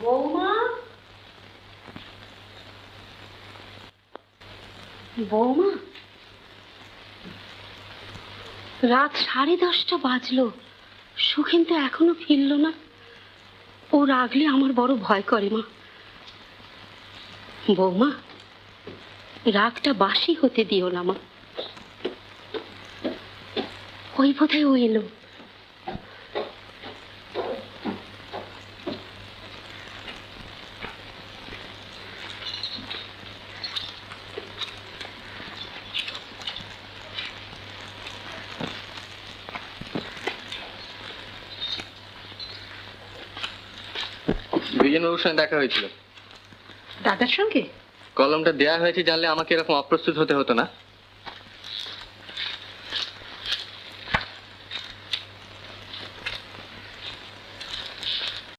বৌমা, বৌমা, রাত 10:30 বাজলো, সুখেন তো এখনো ফিরল না। ও রাগলে আমার বড় ভয় করে মা। বৌমা, রাগটা বাসি হতে দিও না মা। ওই বোধহয় ও এলো। বিজনবাবুর সঙ্গে দেখা হয়েছিল। দাদার সঙ্গে? কলমটা দেয়া হয়েছে জানলে আমাকে এরকম অপ্রস্তুত হতে হতো না।